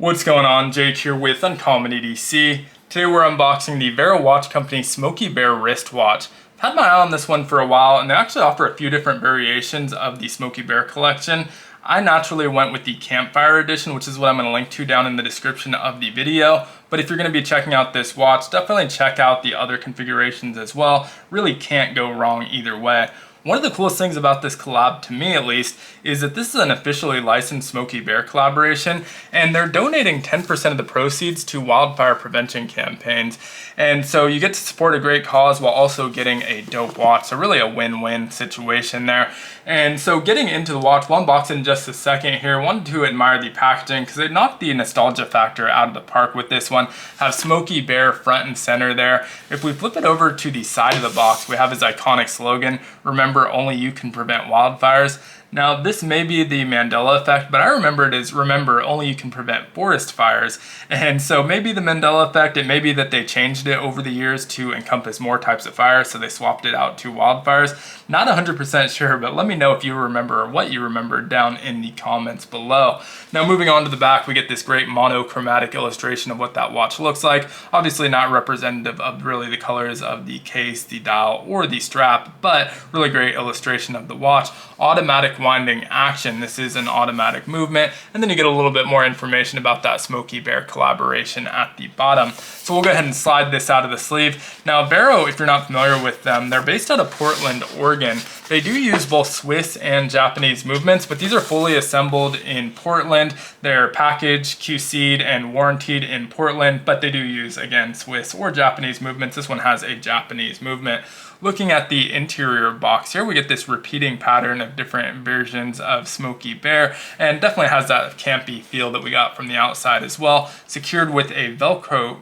What's going on? Jake here with Uncommon EDC. Today we're unboxing the Vero Watch Company Smokey Bear wristwatch. I've had my eye on this one for a while, and they actually offer a few different variations of the Smokey Bear collection. I naturally went with the Campfire Edition, which is what I'm going to link to down in the description of the video. But if you're going to be checking out this watch, definitely check out the other configurations as well. Really can't go wrong either way. One of the coolest things about this collab, to me at least, is that this is an officially licensed Smokey Bear collaboration, and they're donating 10% of the proceeds to wildfire prevention campaigns. And so you get to support a great cause while also getting a dope watch. So really a win-win situation there. And so getting into the watch, we'll unbox it in just a second here. I wanted to admire the packaging because they knocked the nostalgia factor out of the park with this one. Have Smokey Bear front and center there. If we flip it over to the side of the box, we have his iconic slogan, "Remember, only you can prevent wildfires." Now, this may be the Mandela effect, but I remember it as "Remember, only you can prevent forest fires." And so maybe the Mandela effect, it may be that they changed it over the years to encompass more types of fires, so they swapped it out to wildfires. Not 100% sure, but let me know if you remember or what you remember down in the comments below. Now, moving on to the back, we get this great monochromatic illustration of what that watch looks like. Obviously not representative of really the colors of the case, the dial, or the strap, but really great illustration of the watch. Automatic winding action. This is an automatic movement, and then you get a little bit more information about that Smokey Bear collaboration at the bottom. So we'll go ahead and slide this out of the sleeve. Now, Vero, if you're not familiar with them, they're based out of Portland, Oregon. They do use both Swiss and Japanese movements, but these are fully assembled in Portland. They're packaged, QC'd, and warranted in Portland, but they do use, again, Swiss or Japanese movements. This one has a Japanese movement. Looking at the interior box here, we get this repeating pattern of different versions of Smokey Bear, and definitely has that campy feel that we got from the outside as well. Secured with a Velcro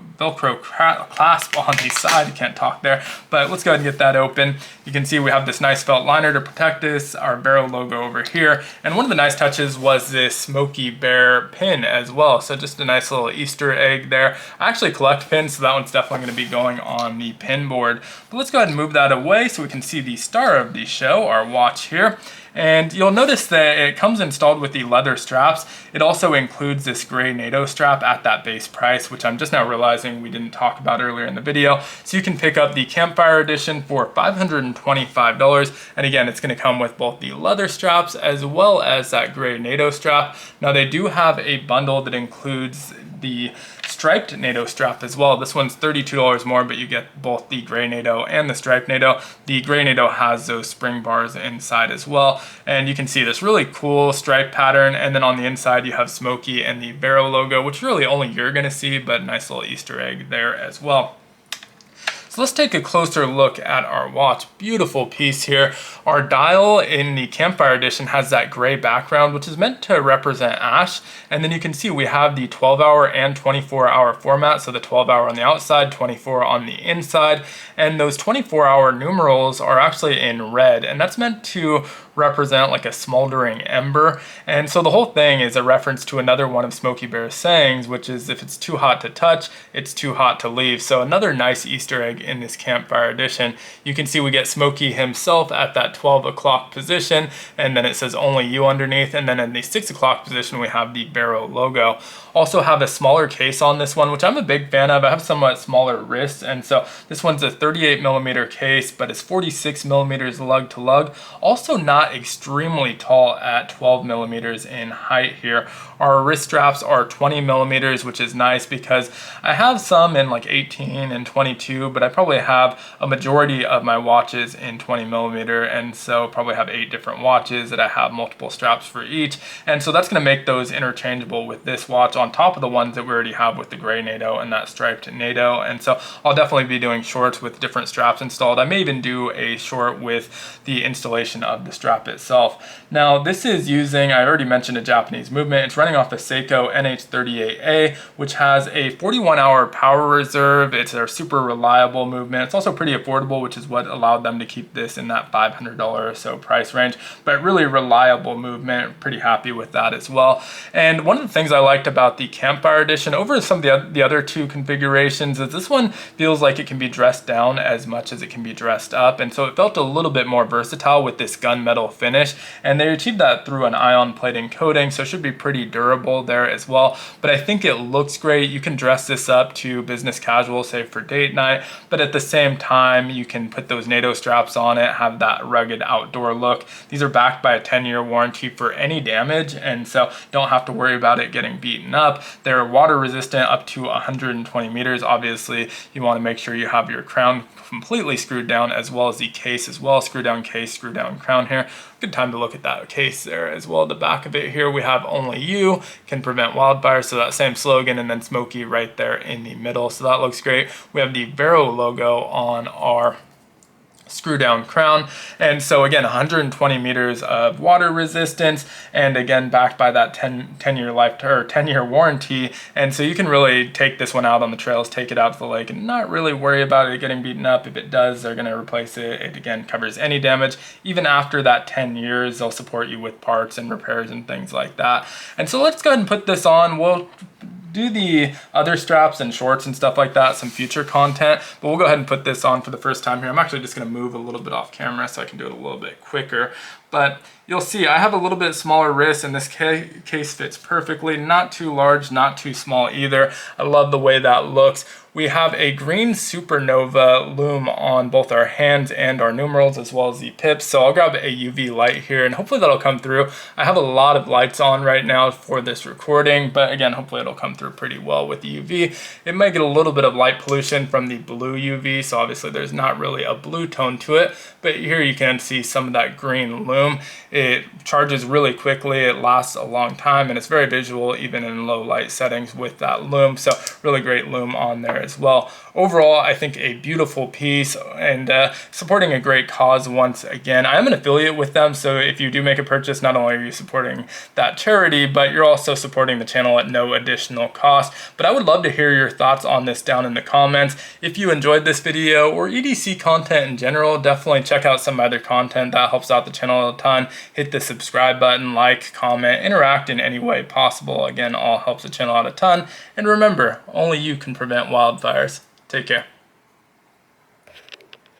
clasp on the side. I can't talk there, but let's go ahead and get that open. You can see we have this nice felt liner to protect this, our Vero logo over here, and one of the nice touches was this Smokey Bear pin as well. So just a nice little Easter egg there. I actually collect pins, so that one's definitely going to be going on the pin board. But let's go ahead and move that away so we can see the star of the show, our watch here. And you'll notice that it comes installed with the leather straps. It also includes this gray NATO strap at that base price, which I'm just now realizing we didn't talk about earlier in the video. So you can pick up the Campfire Edition for $525. And again, it's going to come with both the leather straps as well as that gray NATO strap. Now, they do have a bundle that includes the striped NATO strap as well. This one's $32 more, but you get both the gray NATO and the striped NATO. The gray NATO has those spring bars inside as well, and you can see this really cool stripe pattern, and then on the inside you have Smokey and the Vero logo, which really only you're gonna see, but nice little Easter egg there as well. So let's take a closer look at our watch. Beautiful piece here. Our dial in the Campfire Edition has that gray background, which is meant to represent ash. And then you can see we have the 12-hour and 24-hour format. So the 12-hour on the outside, 24 on the inside. And those 24-hour numerals are actually in red. And that's meant to represent like a smoldering ember. And so the whole thing is a reference to another one of Smokey Bear's sayings, which is, if it's too hot to touch, it's too hot to leave. So another nice Easter egg in this Campfire Edition. You can see we get Smokey himself at that 12 o'clock position, and then it says "Only You" underneath, and then in the 6 o'clock position we have the Vero logo. Also have a smaller case on this one, which I'm a big fan of. I have somewhat smaller wrists, and so this one's a 38mm case, but it's 46mm lug to lug. Also not extremely tall at 12mm in height here. Our wrist straps are 20mm, which is nice because I have some in like 18 and 22, but I probably have a majority of my watches in 20mm, and so probably have 8 different watches that I have multiple straps for each. And so that's going to make those interchangeable with this watch on top of the ones that we already have with the gray NATO and that striped NATO. And so I'll definitely be doing shorts with different straps installed. I may even do a short with the installation of the strap itself. Now, this is using, I already mentioned, a Japanese movement. It's running off a Seiko NH38A, which has a 41-hour power reserve. It's a super reliable movement. It's also pretty affordable, which is what allowed them to keep this in that $500 or so price range, but really reliable movement. Pretty happy with that as well. And one of the things I liked about the Campfire Edition over some of the other two configurations is this one feels like it can be dressed down as much as it can be dressed up, and so it felt a little bit more versatile with this gunmetal fill finish, and they achieved that through an ion plating coating, so it should be pretty durable there as well. But I think it looks great. You can dress this up to business casual, say for date night, but at the same time you can put those NATO straps on it, have that rugged outdoor look. These are backed by a 10-year warranty for any damage, and so don't have to worry about it getting beaten up. They're water resistant up to 120 meters. Obviously you want to make sure you have your crown completely screwed down, as well as the case as well. Screw down case, screw down crown here. Good time to look at that case there as well. The back of it here, we have only you can prevent wildfire, so that same slogan, and then Smokey right there in the middle, so that looks great. We have the Vero logo on our screw down crown, and so again 120 meters of water resistance, and again backed by that 10-year life or 10-year warranty. And so you can really take this one out on the trails, take it out to the lake, and not really worry about it getting beaten up. If it does, they're going to replace it. It again covers any damage. Even after that 10 years, they'll support you with parts and repairs and things like that. And so let's go ahead and put this on. We'll do the other straps and shorts and stuff like that, some future content, but we'll go ahead and put this on for the first time here. I'm actually just going to move a little bit off camera so I can do it a little bit quicker. But you'll see I have a little bit smaller wrist, and this case fits perfectly. Not too large, not too small either. I love the way that looks. We have a green supernova lume on both our hands and our numerals, as well as the pips. So I'll grab a UV light here, and hopefully that'll come through. I have a lot of lights on right now for this recording, but again, hopefully it'll come through pretty well with the UV. It might get a little bit of light pollution from the blue UV, so obviously there's not really a blue tone to it, but here you can see some of that green lume. It charges really quickly, it lasts a long time, and it's very visual even in low light settings with that lume. So really great lume on there as well. Overall, I think a beautiful piece, and supporting a great cause once again. I am an affiliate with them, so if you do make a purchase, not only are you supporting that charity, but you're also supporting the channel at no additional cost. But I would love to hear your thoughts on this down in the comments. If you enjoyed this video or EDC content in general, definitely check out some other content that helps out the channel a ton. Hit the subscribe button, like, comment, interact in any way possible. Again, all helps the channel out a ton. And remember, only you can prevent wildfires. Take care.